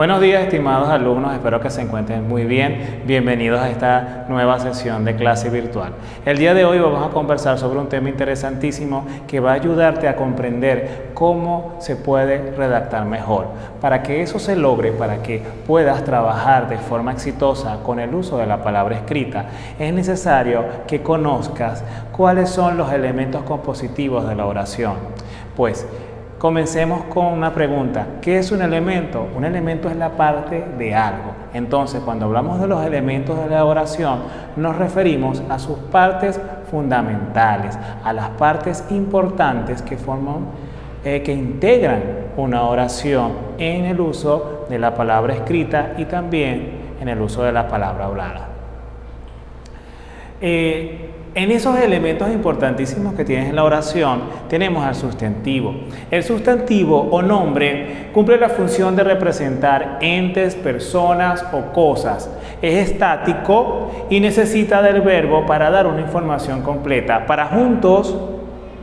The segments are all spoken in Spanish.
Buenos días, estimados alumnos, espero que se encuentren muy bien. Bienvenidos a esta nueva sesión de clase virtual. El día de hoy vamos a conversar sobre un tema interesantísimo que va a ayudarte a comprender cómo se puede redactar mejor. Para que eso se logre, para que puedas trabajar de forma exitosa con el uso de la palabra escrita, es necesario que conozcas cuáles son los elementos compositivos de la oración. Pues, comencemos con una pregunta. ¿Qué es un elemento? Un elemento es la parte de algo. Entonces, cuando hablamos de los elementos de la oración, nos referimos a sus partes fundamentales, a las partes importantes que forman, que integran una oración en el uso de la palabra escrita y también en el uso de la palabra hablada. En esos elementos importantísimos que tienes en la oración, tenemos al sustantivo. El sustantivo o nombre cumple la función de representar entes, personas o cosas. Es estático y necesita del verbo para dar una información completa. Para juntos,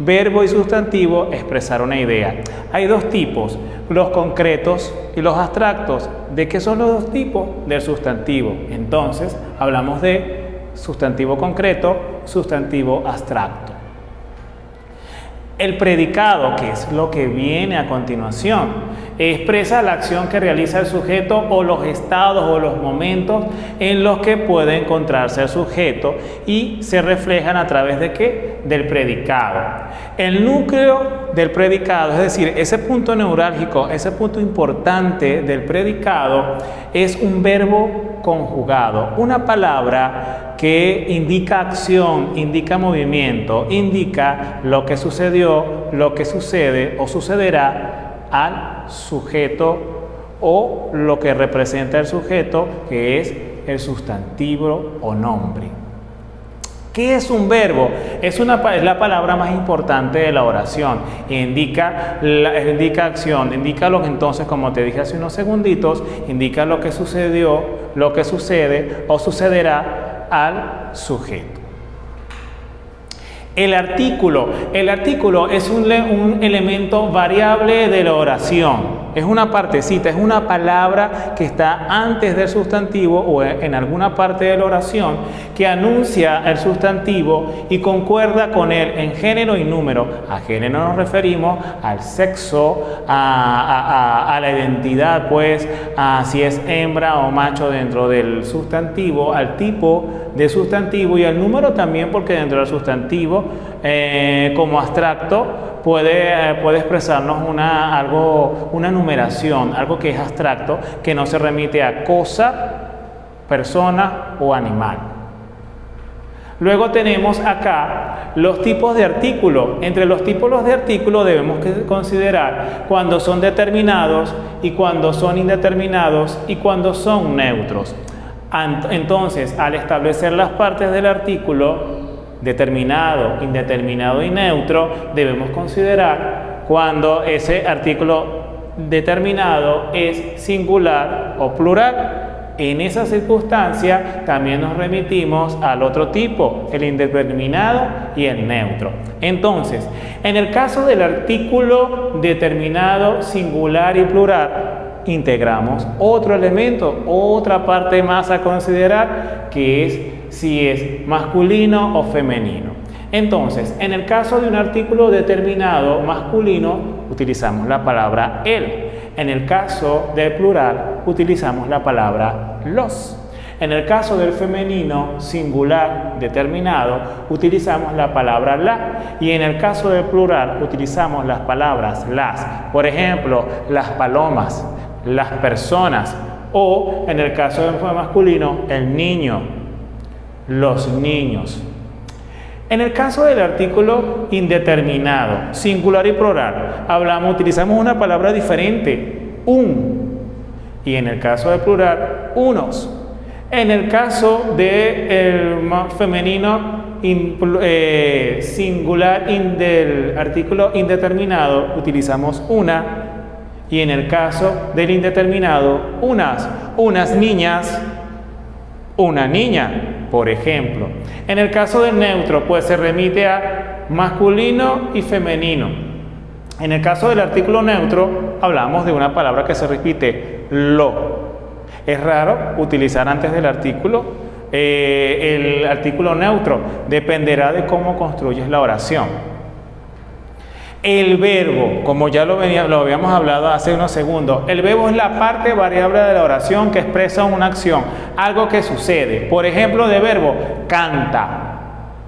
verbo y sustantivo, expresar una idea. Hay dos tipos, los concretos y los abstractos. ¿De qué son los dos tipos? Del sustantivo. Entonces, hablamos de sustantivo concreto, sustantivo abstracto. El predicado, que es lo que viene a continuación, expresa la acción que realiza el sujeto o los estados o los momentos en los que puede encontrarse el sujeto y se reflejan a través de ¿qué? Del predicado. El núcleo del predicado, es decir, ese punto neurálgico, ese punto importante del predicado es un verbo conjugado, una palabra que indica acción, indica movimiento, indica lo que sucedió, lo que sucede o sucederá al sujeto o lo que representa el sujeto, que es el sustantivo o nombre. ¿Qué es un verbo? Es la palabra más importante de la oración. Indica acción, indica lo que entonces, como te dije hace unos segunditos, indica lo que sucedió, lo que sucede o sucederá al sujeto. El artículo es un elemento variable de la oración. Es una partecita, es una palabra que está antes del sustantivo o en alguna parte de la oración que anuncia el sustantivo y concuerda con él en género y número. A género nos referimos al sexo, a la identidad, pues, a si es hembra o macho dentro del sustantivo, al tipo de sustantivo y al número también, porque dentro del sustantivo, como abstracto, puede expresarnos una numeración, algo que es abstracto, que no se remite a cosa, persona o animal. Luego tenemos acá los tipos de artículo. Entre los tipos de artículo debemos considerar cuando son determinados y cuando son indeterminados y cuando son neutros. Entonces, al establecer las partes del artículo, determinado, indeterminado y neutro, debemos considerar cuando ese artículo determinado es singular o plural. En esa circunstancia también nos remitimos al otro tipo, el indeterminado y el neutro. Entonces, en el caso del artículo determinado, singular y plural, integramos otro elemento, otra parte más a considerar, que es si es masculino o femenino. Entonces, en el caso de un artículo determinado masculino, utilizamos la palabra él. En el caso del plural, utilizamos la palabra los. En el caso del femenino singular determinado, utilizamos la palabra la. Y en el caso del plural, utilizamos las palabras las. Por ejemplo, las palomas, las personas. O, en el caso del masculino, el niño, los niños. En el caso del artículo indeterminado, singular y plural, utilizamos una palabra diferente, un. Y en el caso del plural, unos. En el caso del femenino singular del artículo indeterminado, utilizamos una. Y en el caso del indeterminado, unas niñas, una niña, por ejemplo. En el caso del neutro, pues se remite a masculino y femenino. En el caso del artículo neutro, hablamos de una palabra que se repite, lo. Es raro utilizar antes del artículo el artículo neutro, dependerá de cómo construyes la oración. El verbo, como ya lo habíamos hablado hace unos segundos, el verbo es la parte variable de la oración que expresa una acción, algo que sucede. Por ejemplo, de verbo, canta,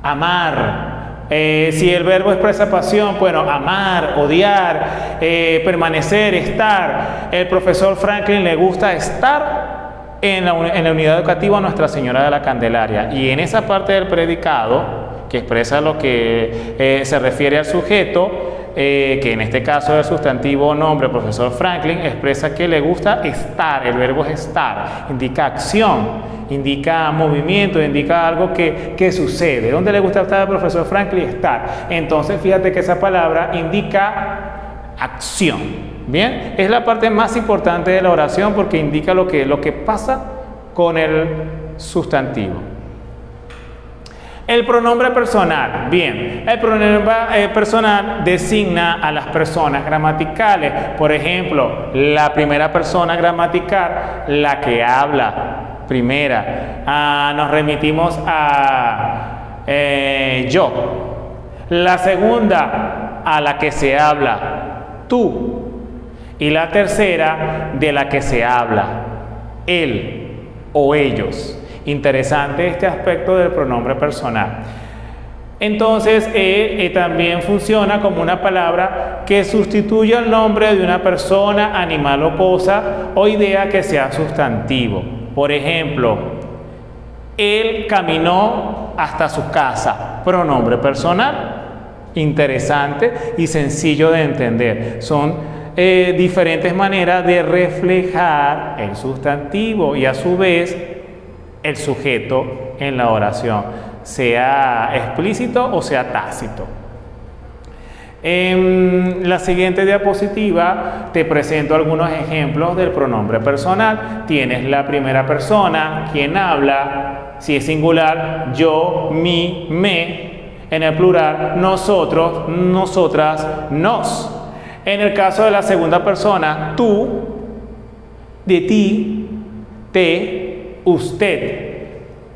amar. Si el verbo expresa pasión, bueno, amar, odiar, permanecer, estar. El profesor Franklin le gusta estar en la unidad educativa Nuestra Señora de la Candelaria. Y en esa parte del predicado, que expresa lo que se refiere al sujeto, que en este caso es el sustantivo nombre, profesor Franklin, expresa que le gusta estar. El verbo es estar, indica acción, indica movimiento, indica algo que sucede. ¿Dónde le gusta estar al profesor Franklin? Estar. Entonces fíjate que esa palabra indica acción. Bien, es la parte más importante de la oración porque indica lo que pasa con el sustantivo. El pronombre personal. Bien, el pronombre personal designa a las personas gramaticales. Por ejemplo, la primera persona gramatical, la que habla. Primera, nos remitimos a yo. La segunda, a la que se habla, tú. Y la tercera, de la que se habla, él o ellos. Interesante este aspecto del pronombre personal. Entonces, también funciona como una palabra que sustituye el nombre de una persona, animal o cosa o idea que sea sustantivo. Por ejemplo, él caminó hasta su casa, pronombre personal. Interesante y sencillo de entender. Son diferentes maneras de reflejar el sustantivo y a su vez el sujeto en la oración, sea explícito o sea tácito. En la siguiente diapositiva te presento algunos ejemplos del pronombre personal. Tienes la primera persona, quien habla, si es singular, yo, mi, me. En el plural, nosotros, nosotras, nos. En el caso de la segunda persona, tú, de ti, te, usted.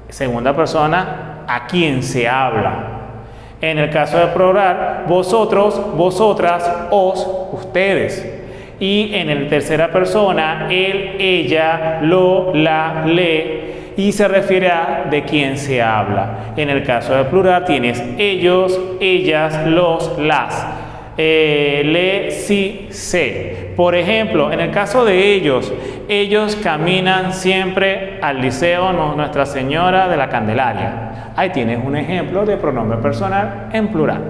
Segunda persona, a quien se habla. En el caso del plural, vosotros, vosotras, os, ustedes. Y en la tercera persona, él, ella, lo, la, le. Y se refiere a de quién se habla. En el caso del plural tienes ellos, ellas, los, las. Le, si, se. Por ejemplo, en el caso de ellos caminan siempre al liceo Nuestra Señora de la Candelaria. Ahí tienes un ejemplo de pronombre personal en plural.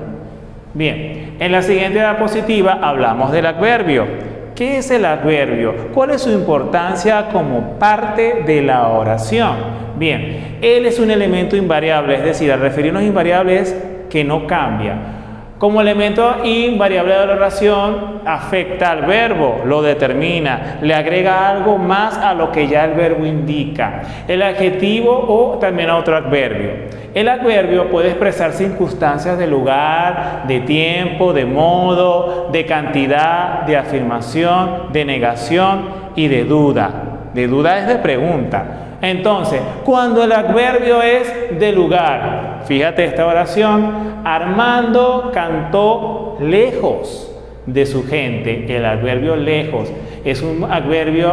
Bien, en la siguiente diapositiva hablamos del adverbio. ¿Qué es el adverbio? ¿Cuál es su importancia como parte de la oración? Bien, él es un elemento invariable, es decir, al referirnos a invariable es que no cambia. Como elemento invariable de la oración, afecta al verbo, lo determina, le agrega algo más a lo que ya el verbo indica. El adjetivo o también a otro adverbio. El adverbio puede expresar circunstancias de lugar, de tiempo, de modo, de cantidad, de afirmación, de negación y de duda. De duda es de pregunta. Entonces, cuando el adverbio es de lugar, fíjate esta oración, Armando cantó lejos de su gente. El adverbio lejos es un adverbio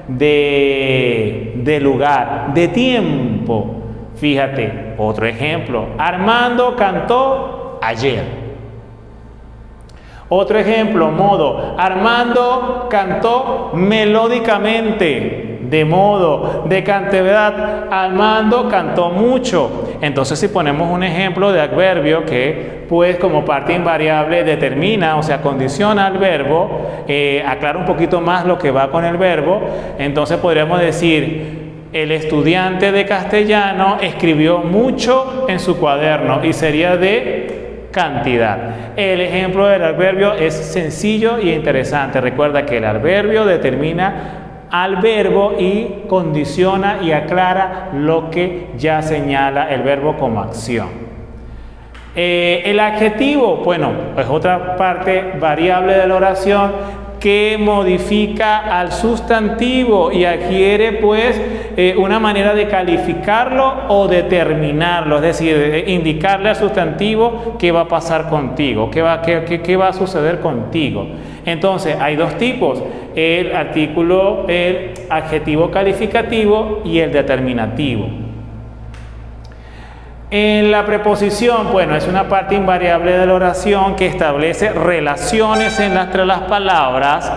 de lugar, de tiempo. Fíjate, otro ejemplo, Armando cantó ayer. Otro ejemplo, modo, Armando cantó melódicamente. De modo, de cantidad, Armando cantó mucho. Entonces, si ponemos un ejemplo de adverbio que, pues, como parte invariable determina, o sea, condiciona al verbo, aclara un poquito más lo que va con el verbo, entonces podríamos decir, el estudiante de castellano escribió mucho en su cuaderno y sería de cantidad. El ejemplo del adverbio es sencillo y interesante. Recuerda que el adverbio determina al verbo y condiciona y aclara lo que ya señala el verbo como acción. El adjetivo, bueno, es otra parte variable de la oración que modifica al sustantivo y adquiere pues una manera de calificarlo o determinarlo, es decir, indicarle al sustantivo qué va a pasar contigo, qué va a suceder contigo. Entonces hay dos tipos, el adjetivo calificativo y el determinativo. En la preposición, bueno, es una parte invariable de la oración que establece relaciones entre las palabras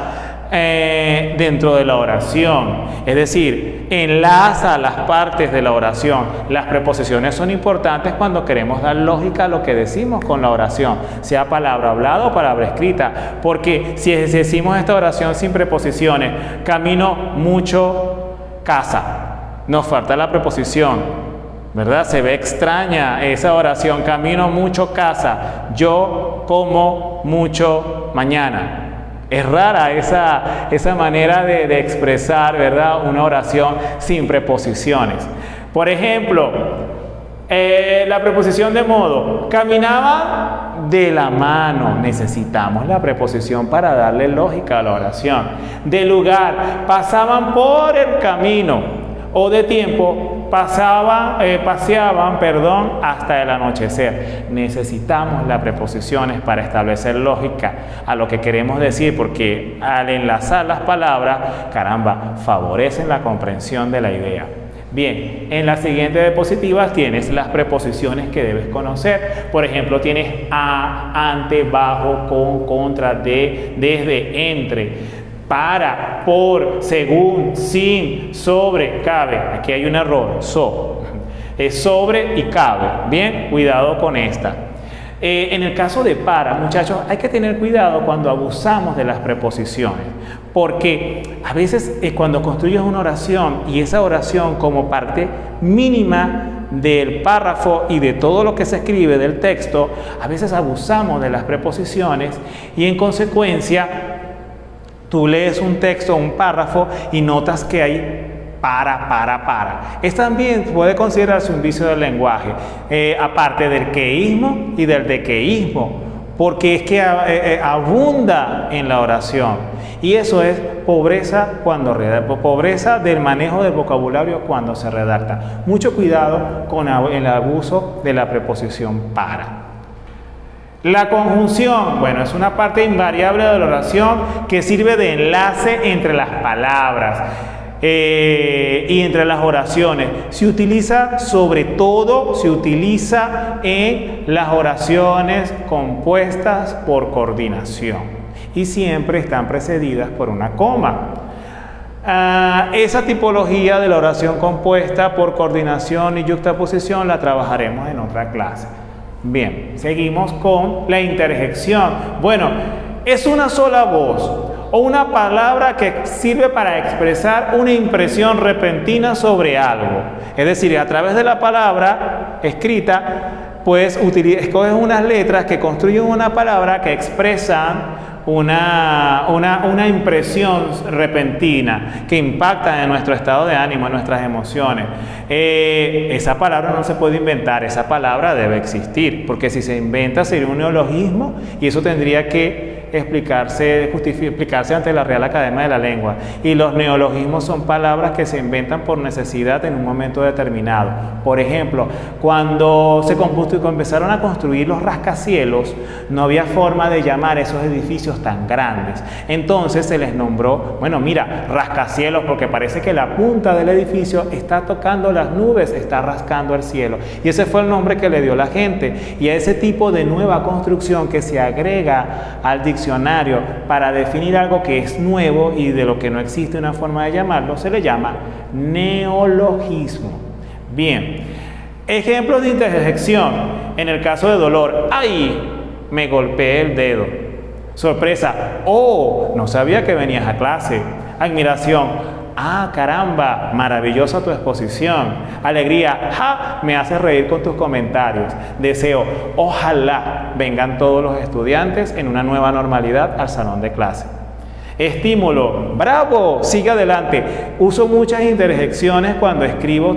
dentro de la oración. Es decir, enlaza las partes de la oración. Las preposiciones son importantes cuando queremos dar lógica a lo que decimos con la oración, sea palabra hablada o palabra escrita. Porque si decimos esta oración sin preposiciones, camino mucho, casa, nos falta la preposición, ¿verdad? Se ve extraña esa oración, camino mucho, casa, yo como mucho, mañana. Es rara esa manera de expresar, ¿verdad?, una oración sin preposiciones. Por ejemplo, la preposición de modo, caminaba de la mano, necesitamos la preposición para darle lógica a la oración. De lugar, pasaban por el camino. O de tiempo, paseaban, hasta el anochecer. Necesitamos las preposiciones para establecer lógica a lo que queremos decir, porque al enlazar las palabras, caramba, favorecen la comprensión de la idea. Bien, en las siguientes diapositivas tienes las preposiciones que debes conocer. Por ejemplo, tienes a, ante, bajo, con, contra, de, desde, entre, para, por, según, sin, sobre, cabe. Aquí hay un error, es sobre y cabe. Bien, cuidado con esta. En el caso de para, muchachos, hay que tener cuidado cuando abusamos de las preposiciones, porque a veces cuando construyes una oración y esa oración como parte mínima del párrafo y de todo lo que se escribe del texto, a veces abusamos de las preposiciones y en consecuencia tú lees un texto, un párrafo y notas que hay para. Esto también puede considerarse un vicio del lenguaje, aparte del queísmo y del dequeísmo, porque es que abunda en la oración. Y eso es pobreza pobreza del manejo del vocabulario cuando se redacta. Mucho cuidado con el abuso de la preposición para. La conjunción, bueno, es una parte invariable de la oración que sirve de enlace entre las palabras y entre las oraciones. Se utiliza sobre todo, en las oraciones compuestas por coordinación y siempre están precedidas por una coma. Esa tipología de la oración compuesta por coordinación y yuxtaposición la trabajaremos en otra clase. Bien, seguimos con la interjección. Bueno, es una sola voz o una palabra que sirve para expresar una impresión repentina sobre algo. Es decir, a través de la palabra escrita, pues escoges unas letras que construyen una palabra que expresan una impresión repentina que impacta en nuestro estado de ánimo, en nuestras emociones. Esa palabra no se puede inventar, esa palabra debe existir, porque si se inventa sería un neologismo y eso tendría que explicarse ante la Real Academia de la Lengua. Y los neologismos son palabras que se inventan por necesidad en un momento determinado. Por ejemplo, cuando empezaron a construir los rascacielos, no había forma de llamar esos edificios tan grandes. Entonces se les nombró, bueno, mira, rascacielos, porque parece que la punta del edificio está tocando las nubes, está rascando el cielo. Y ese fue el nombre que le dio la gente. Y a ese tipo de nueva construcción que se agrega al diccionario para definir algo que es nuevo y de lo que no existe una forma de llamarlo, se le llama neologismo. Bien, ejemplos de interjección. En el caso de dolor, ¡ay! Me golpeé el dedo. Sorpresa, ¡oh! No sabía que venías a clase. Admiración, ¡ah, caramba! Maravillosa tu exposición. Alegría, ¡ja! Me haces reír con tus comentarios. Deseo, ojalá vengan todos los estudiantes en una nueva normalidad al salón de clase. Estímulo, bravo, sigue adelante. Uso muchas interjecciones cuando escribo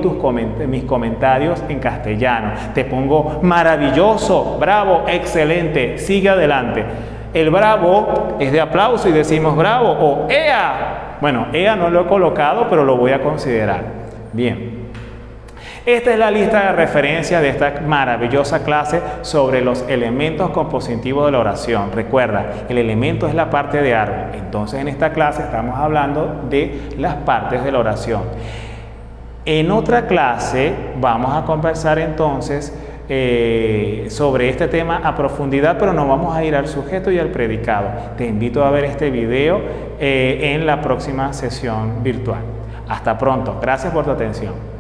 mis comentarios en castellano. Te pongo maravilloso, bravo, excelente, sigue adelante. El bravo es de aplauso y decimos bravo o ea. Bueno, ea no lo he colocado, pero lo voy a considerar. Bien. Esta es la lista de referencias de esta maravillosa clase sobre los elementos compositivos de la oración. Recuerda, el elemento es la parte de árbol. Entonces, en esta clase estamos hablando de las partes de la oración. En otra clase vamos a conversar entonces sobre este tema a profundidad, pero no vamos a ir al sujeto y al predicado. Te invito a ver este video en la próxima sesión virtual. Hasta pronto. Gracias por tu atención.